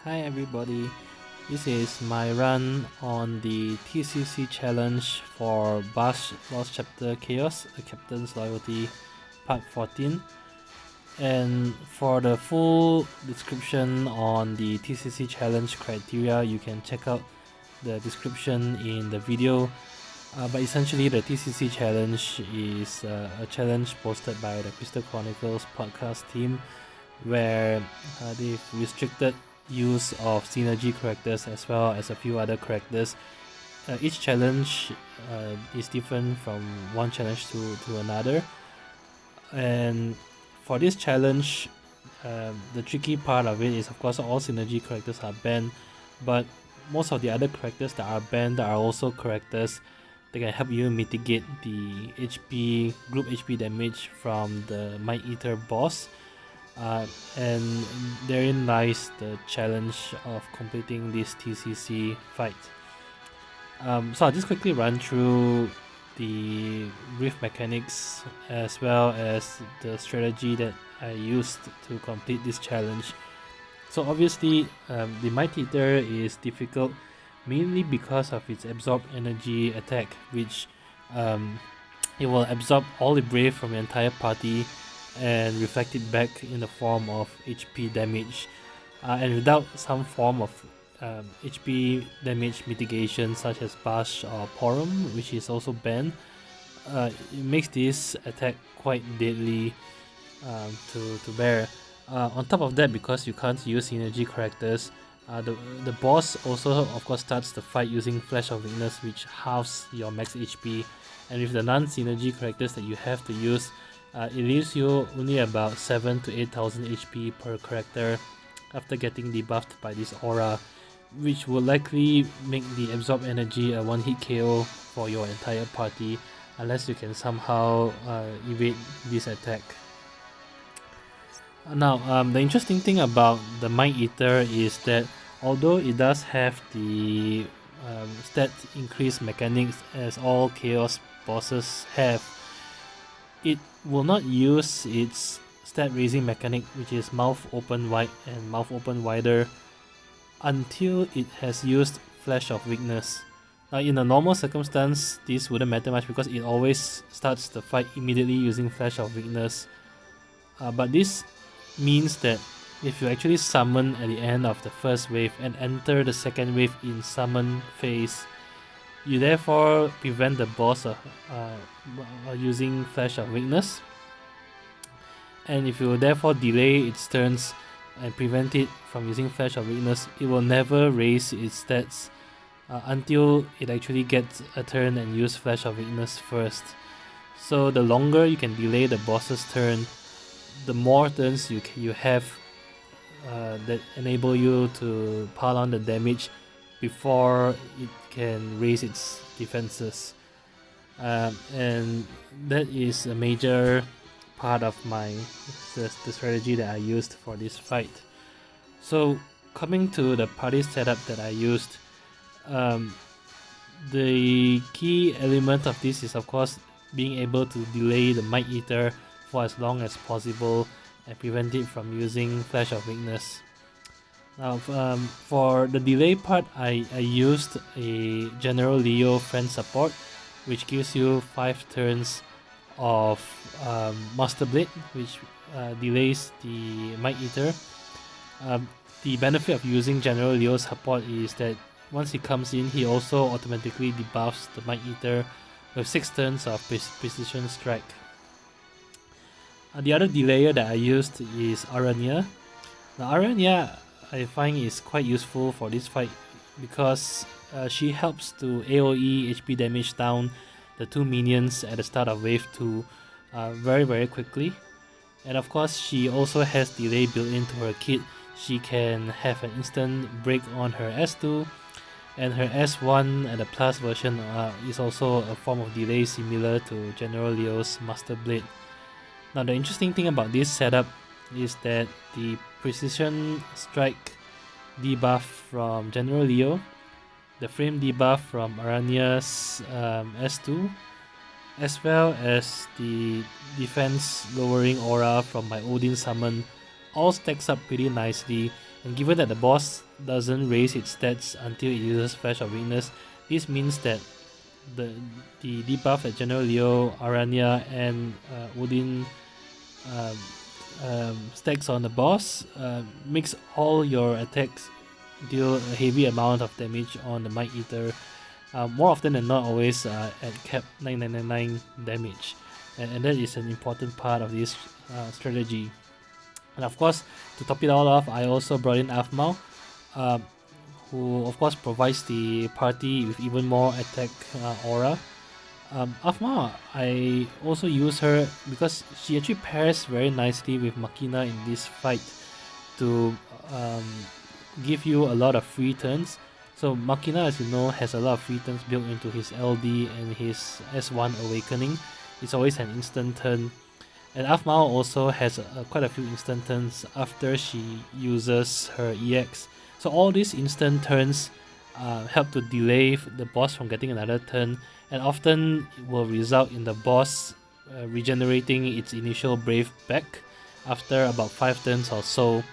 Hi everybody, this is my run on the TCC challenge for basch Lost Chapter Chaos, A Captain's Loyalty, Part 14. And for the full description on the TCC challenge criteria, you can check out the description in the video. But essentially the TCC challenge is a challenge posted by the Crystal Chronicles podcast team where they've restricted use of synergy characters as well as a few other characters. Each challenge is different from one challenge to another, and for this challenge the tricky part of it is of course all synergy characters are banned, but most of the other characters that are banned are also characters that can help you mitigate the group HP damage from the Might Eater boss. And therein lies the challenge of completing this TCC fight. So I'll just quickly run through the brief mechanics as well as the strategy that I used to complete this challenge. So obviously the Might Eater is difficult mainly because of its absorb energy attack, which it will absorb all the brave from the entire party and reflect it back in the form of HP damage, and without some form of HP damage mitigation such as basch or Porom, which is also banned, it makes this attack quite deadly to bear. On top of that, because you can't use synergy characters, the boss also of course starts the fight using Flash of Weakness, which halves your max HP, and with the non-synergy characters that you have to use, it leaves you only about 7 to 8,000 HP per character after getting debuffed by this aura, which will likely make the absorb energy a one-hit KO for your entire party unless you can somehow evade this attack. Now, the interesting thing about the Might Eater is that although it does have the stat increase mechanics as all Chaos bosses have, it will not use its stat raising mechanic, which is mouth open wide and mouth open wider, until it has used Flash of Weakness. Now in a normal circumstance, this wouldn't matter much because it always starts the fight immediately using Flash of Weakness. But this means that if you actually summon at the end of the first wave and enter the second wave in summon phase, you therefore prevent the boss using Flash of Weakness, and if you therefore delay its turns and prevent it from using Flash of Weakness, it will never raise its stats until it actually gets a turn and use Flash of Weakness first. So the longer you can delay the boss's turn, the more turns you have that enable you to pile on the damage before it can raise its defenses, and that is a major part of the strategy that I used for this fight. So coming to the party setup that I used, the key element of this is of course being able to delay the Might Eater for as long as possible and prevent it from using Flash of Weakness. Now, for the delay part, I used a General Leo friend support, which gives you 5 turns of Master Blade, which delays the Might Eater. The benefit of using General Leo's support is that once he comes in, he also automatically debuffs the Might Eater with 6 turns of Precision Strike. The other delayer that I used is Aranea. Now Aranea I find is quite useful for this fight because she helps to AoE HP damage down the 2 minions at the start of wave 2 very quickly. And of course she also has delay built into her kit. She can have an instant break on her S2, and her S1 and the plus version is also a form of delay similar to General Leo's Master Blade. Now the interesting thing about this setup is that the Precision Strike debuff from General Leo, the frame debuff from Aranea's S2, as well as the defense lowering aura from my Odin summon all stacks up pretty nicely And given that the boss doesn't raise its stats until it uses Flash of Weakness, this means that the debuff that General Leo, Aranea, and Odin stacks on the boss makes all your attacks deal a heavy amount of damage on the Might Eater. More often than not, always at cap 999 damage, and that is an important part of this strategy. And of course, to top it all off, I also brought in Aphmau, who of course provides the party with even more attack aura. Aphmau, I also use her because she actually pairs very nicely with Machina in this fight to give you a lot of free turns. So Machina, as you know, has a lot of free turns built into his LD and his S1 Awakening. It's always an instant turn. And Aphmau also has quite a few instant turns after she uses her EX. So all these instant turns help to delay the boss from getting another turn, and often will result in the boss regenerating its initial Brave back after about 5 turns or so,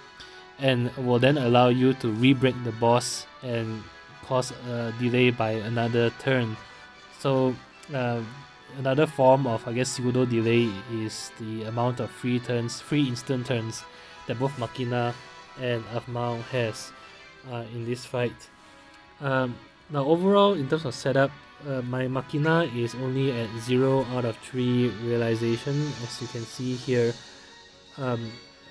and will then allow you to re-break the boss and cause a delay by another turn. So another form of, I guess, pseudo delay is the amount of free instant turns that both Machina and Aphmau has in this fight. Now overall, in terms of setup, my Machina is only at 0 out of 3 realization, as you can see here.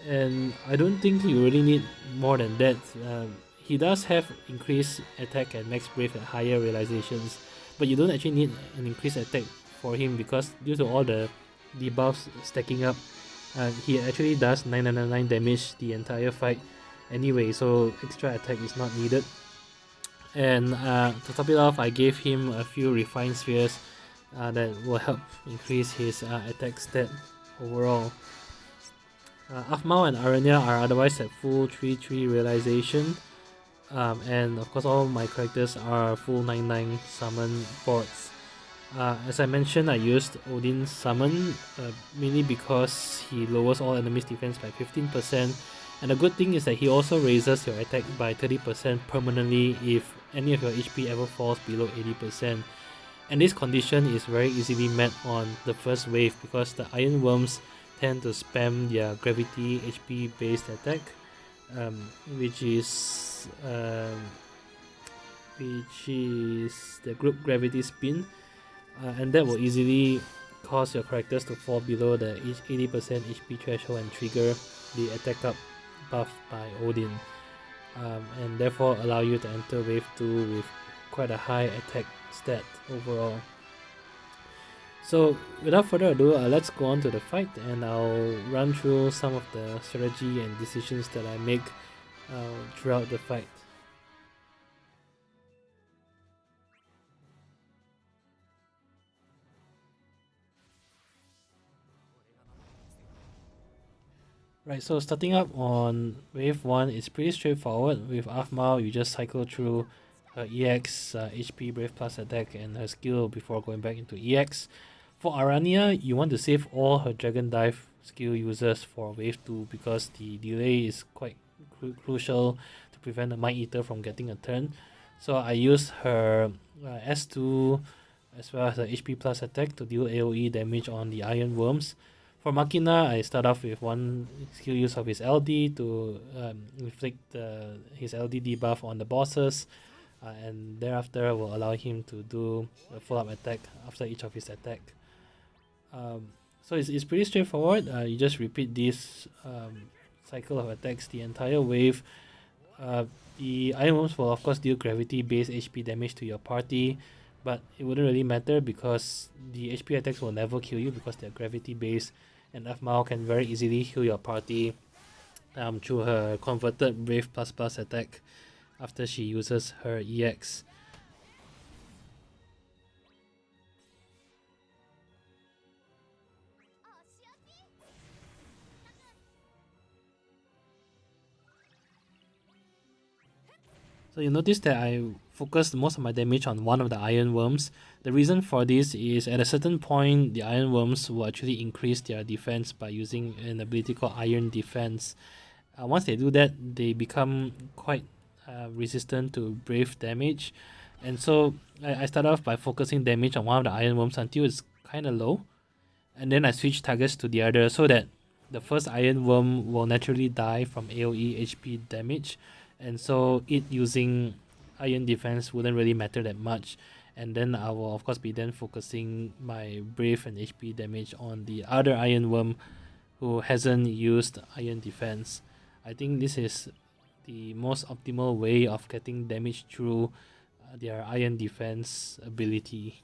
And I don't think you really need more than that. He does have increased attack and max brave at higher realizations, but you don't actually need an increased attack for him because due to all the debuffs stacking up, he actually does 999 damage the entire fight anyway, so extra attack is not needed. And to top it off, I gave him a few refined spheres that will help increase his attack stat overall. Aphmau and Aranea are otherwise at full 3-3 realization, and of course all my characters are full 9-9 summon boards. As I mentioned, I used Odin's summon mainly because he lowers all enemies' defense by 15%, and the good thing is that he also raises your attack by 30% permanently if any of your HP ever falls below 80%. And this condition is very easily met on the first wave because the Iron Worms tend to spam their gravity HP based attack, which is the group gravity spin, and that will easily cause your characters to fall below the 80% HP threshold and trigger the attack up buff by Odin, and therefore allow you to enter wave 2 with quite a high attack stat overall. So without further ado, let's go on to the fight, and I'll run through some of the strategy and decisions that I make throughout the fight. Right, so starting up on wave 1 is pretty straightforward. With Aphmau, you just cycle through her EX, HP, Brave Plus attack, and her skill before going back into EX. For Aranea, you want to save all her Dragon Dive skill users for wave 2 because the delay is quite crucial to prevent the Might Eater from getting a turn. So I use her S2 as well as her HP plus attack to deal AoE damage on the Iron Worms. For Machina, I start off with one skill use of his LD to inflict his LD debuff on the bosses, and thereafter will allow him to do a follow-up attack after each of his attack. So it's pretty straightforward. You just repeat this cycle of attacks the entire wave. The Iron Worms will of course deal gravity-based HP damage to your party, but it wouldn't really matter because the HP attacks will never kill you because they're gravity-based, and Aphmau can very easily heal your party through her converted Brave plus plus attack after she uses her EX. So you notice that I focused most of my damage on one of the Iron Worms. The reason for this is at a certain point, the Iron Worms will actually increase their defense by using an ability called Iron Defense. Once they do that, they become quite resistant to brave damage. And so I start off by focusing damage on one of the iron worms until it's kind of low. And then I switch targets to the other so that the first iron worm will naturally die from AoE HP damage. And so it using iron defense wouldn't really matter that much. And then I will of course be then focusing my brave and HP damage on the other iron worm who hasn't used iron defense. I think this is the most optimal way of getting damage through their iron defense ability.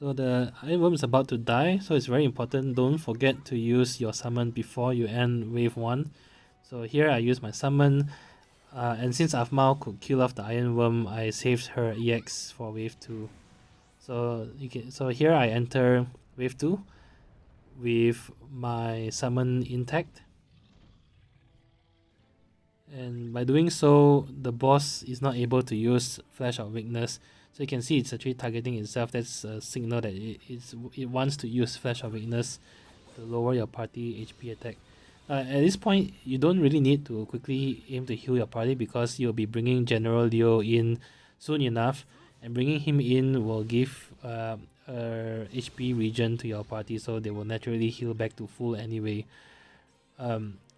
So the iron worm is about to die, so it's very important. Don't forget to use your summon before you end wave 1. So here I use my summon, and since Aphmau could kill off the iron worm, I saved her EX for wave 2. So here I enter wave 2 with my summon intact. And by doing so, the boss is not able to use Flash of Weakness. So you can see it's actually targeting itself. That's a signal that it wants to use Flash of Weakness to lower your party HP attack. At this point, you don't really need to quickly aim to heal your party because you'll be bringing General Leo in soon enough. And bringing him in will give a HP regen to your party, so they will naturally heal back to full anyway.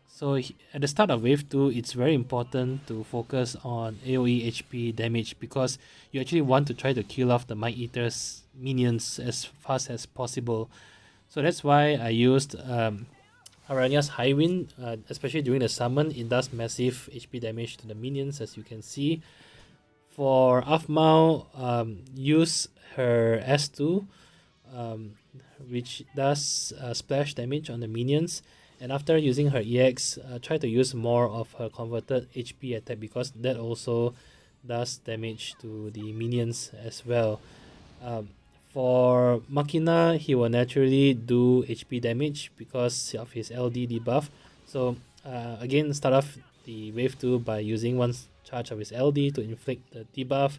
So at the start of wave 2, it's very important to focus on AoE HP damage because you actually want to try to kill off the Might Eater's minions as fast as possible. So that's why I used Aranea's High Wind, especially during the summon. It does massive HP damage to the minions, as you can see. For Aphmau, use her S2, which does splash damage on the minions. And after using her EX, try to use more of her converted HP attack because that also does damage to the minions as well. For Machina, he will naturally do HP damage because of his LD debuff. So again, start off the wave 2 by using one charge of his LD to inflict the debuff.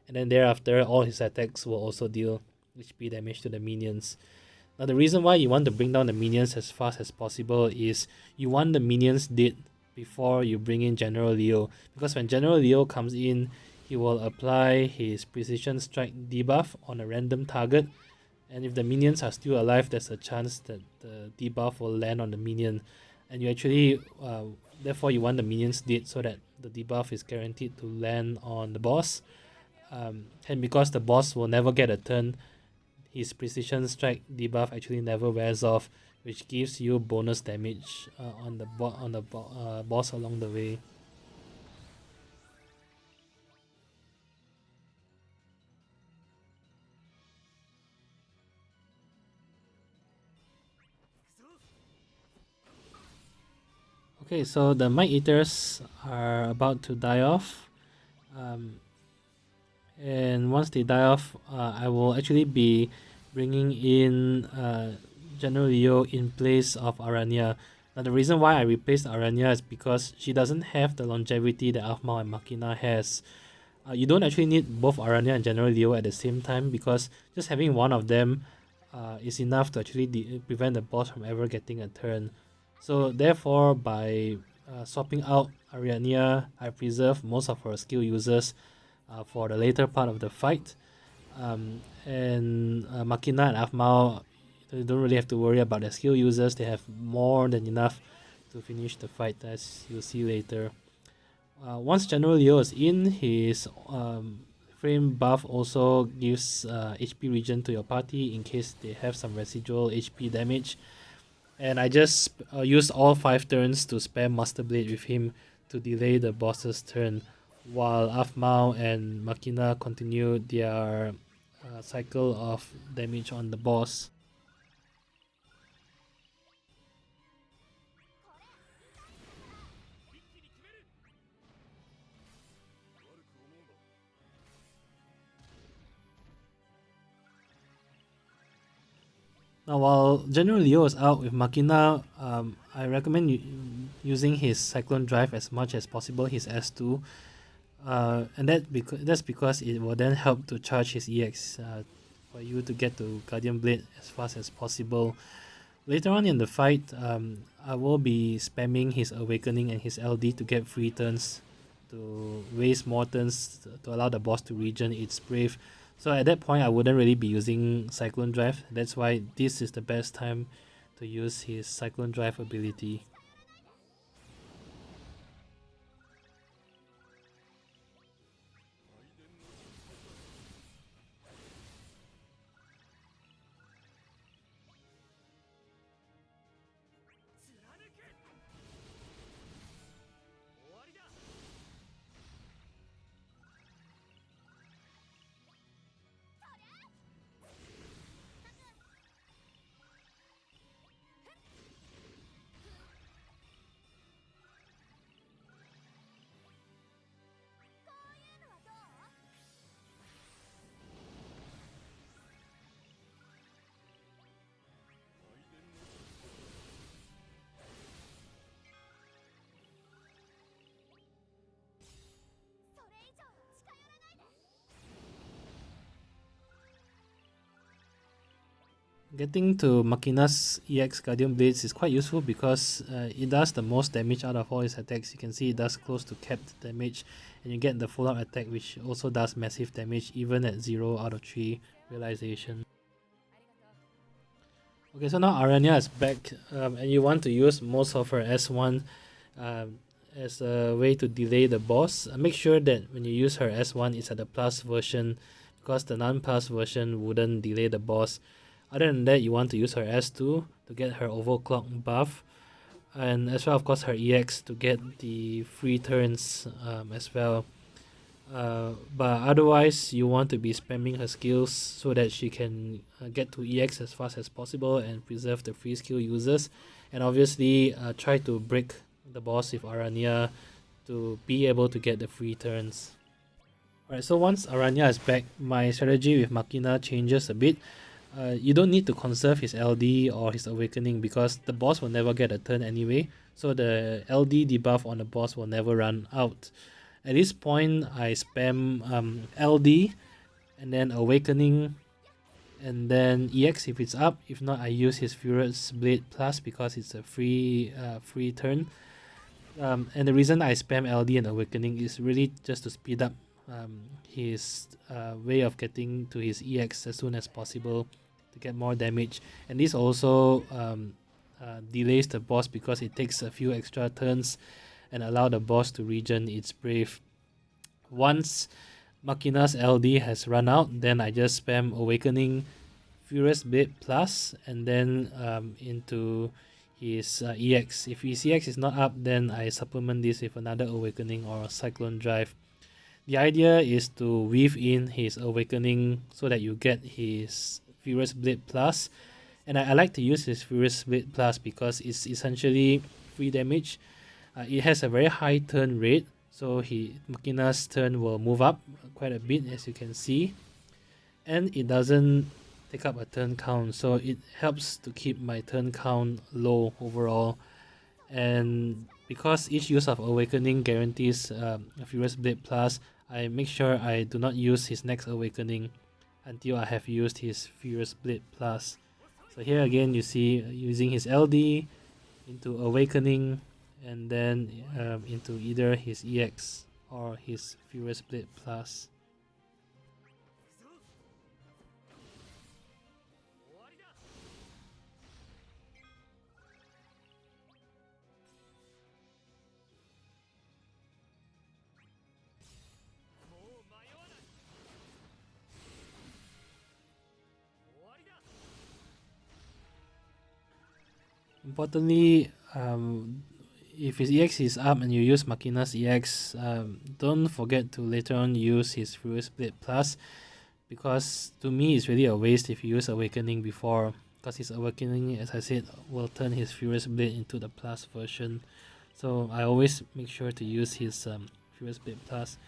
And then thereafter, all his attacks will also deal HP damage to the minions. Now the reason why you want to bring down the minions as fast as possible is you want the minions dead before you bring in General Leo. Because when General Leo comes in, he will apply his Precision Strike debuff on a random target. And if the minions are still alive, there's a chance that the debuff will land on the minion. And you actually, therefore you want the minions dead so that the debuff is guaranteed to land on the boss. And because the boss will never get a turn, his Precision Strike debuff actually never wears off, which gives you bonus damage on the boss along the way. Okay, so the Might Eaters are about to die off. And once they die off, I will actually be bringing in General Leo in place of Aranea. Now, the reason why I replaced Aranea is because she doesn't have the longevity that Aphmau and Machina has. You don't actually need both Aranea and General Leo at the same time, because just having one of them is enough to actually prevent the boss from ever getting a turn. So therefore, by swapping out Aranea, I preserve most of her skill users for the later part of the fight. And Machina and Aphmau, they don't really have to worry about their skill users. They have more than enough to finish the fight, as you'll see later. Once General Leo is in, his frame buff also gives HP regen to your party in case they have some residual HP damage. And I just used all 5 turns to spam Master Blade with him to delay the boss's turn, while Aphmau and Machina continue their cycle of damage on the boss. Now, while General Leo is out with Machina, I recommend using his Cyclone Drive as much as possible, his S2. And that's because it will then help to charge his EX for you to get to Guardian Blade as fast as possible. Later on in the fight, I will be spamming his Awakening and his LD to get free turns, to waste more turns to allow the boss to regen its Brave. So at that point, I wouldn't really be using Cyclone Drive. That's why this is the best time to use his Cyclone Drive ability. Getting to Machina's EX Guardian Blades is quite useful because it does the most damage out of all his attacks. You can see it does close to capped damage, and you get the full-out attack, which also does massive damage even at 0 out of 3 realization. Okay, so now Aranea is back, and you want to use most of her S1 as a way to delay the boss. Make sure that when you use her S1, it's at the plus version, because the non-plus version wouldn't delay the boss. Other than that, you want to use her S2 to get her overclock buff, and as well, of course, her EX to get the free turns as well. But otherwise, you want to be spamming her skills so that she can get to EX as fast as possible and preserve the free skill users. And obviously, try to break the boss with Aranea to be able to get the free turns. Alright, so once Aranea is back, my strategy with Machina changes a bit. You don't need to conserve his LD or his Awakening because the boss will never get a turn anyway, so the LD debuff on the boss will never run out. At this point, I spam LD and then Awakening and then EX if it's up. If not, I use his Furious Blade Plus because it's a free turn. And the reason I spam LD and Awakening is really just to speed up his way of getting to his EX as soon as possible to get more damage. And this also delays the boss because it takes a few extra turns and allow the boss to regen its Brave. Once Machina's LD has run out, then I just spam Awakening, Furious Blade Plus, and then into his EX. If his EX is not up, then I supplement this with another Awakening or a Cyclone Drive. The idea is to weave in his Awakening so that you get his Furious Blade Plus. And I like to use his Furious Blade Plus because it's essentially free damage. It has a very high turn rate, so Machina's turn will move up quite a bit, as you can see, and it doesn't take up a turn count, so it helps to keep my turn count low overall. And because each use of Awakening guarantees a Furious Blade Plus, I make sure I do not use his next Awakening until I have used his Furious Blade Plus. So here again you see using his LD into Awakening, and then into either his EX or his Furious Blade Plus. Importantly, if his EX is up and you use Machina's EX, don't forget to later on use his Furious Blade Plus, because to me it's really a waste if you use Awakening before, because his Awakening, as I said, will turn his Furious Blade into the Plus version. So I always make sure to use his Furious Blade Plus.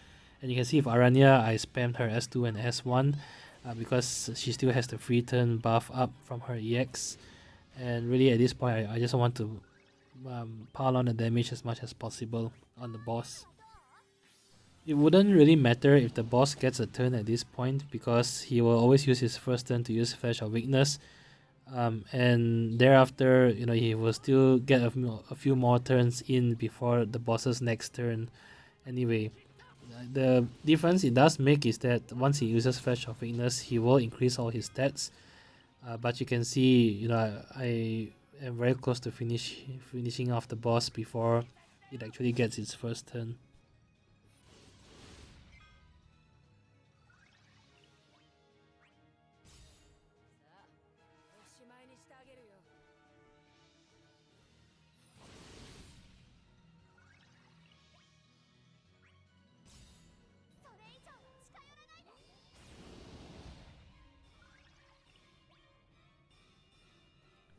And you can see with Aranea, I spammed her S2 and S1 because she still has the free turn buff up from her EX. And really at this point I just want to pile on the damage as much as possible on the boss. It wouldn't really matter if the boss gets a turn at this point, because he will always use his first turn to use Flash of Weakness, and thereafter he will still get a few more turns in before the boss's next turn. Anyway, the difference it does make is that once he uses Flash of Weakness, he will increase all his stats. But you can see, I am very close to finishing off the boss before it actually gets its first turn.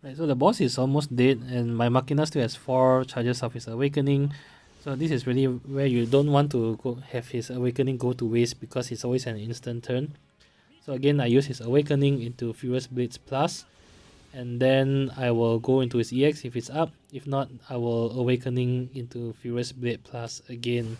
Right, so the boss is almost dead, and my Machina still has 4 charges of his Awakening. So this is really where you don't want to have his Awakening go to waste, because it's always an instant turn. So again, I use his Awakening into Furious Blades Plus, and then I will go into his EX if it's up. If not, I will Awakening into Furious Blade Plus again.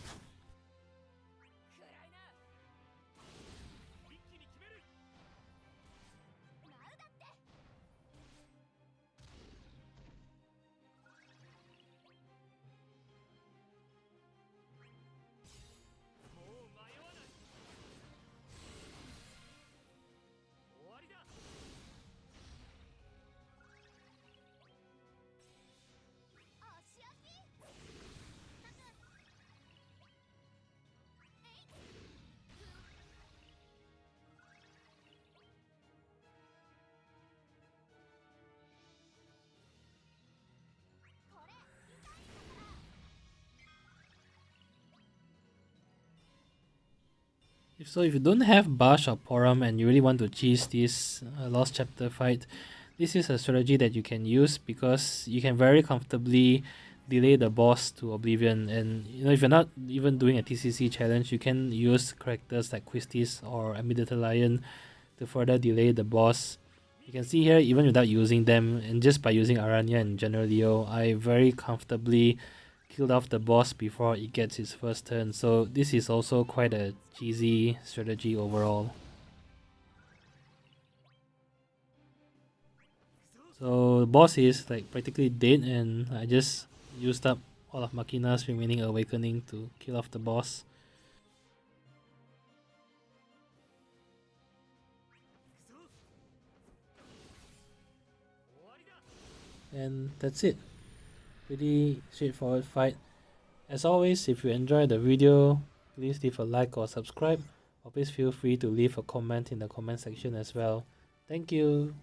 So if you don't have basch or Porom and you really want to cheese this Lost Chapter fight, this is a strategy that you can use, because you can very comfortably delay the boss to oblivion. And if you're not even doing a TCC challenge, you can use characters like Quistis or Amidetalion to further delay the boss. You can see here, even without using them, and just by using Aranea and General Leo, I very comfortably killed off the boss before it gets its first turn. So this is also quite a cheesy strategy overall. So the boss is like practically dead, and I just used up all of Machina's remaining Awakening to kill off the boss. And that's it. Pretty straightforward fight. As always, if you enjoyed the video, please leave a like or subscribe, or please feel free to leave a comment in the comment section as well. Thank you.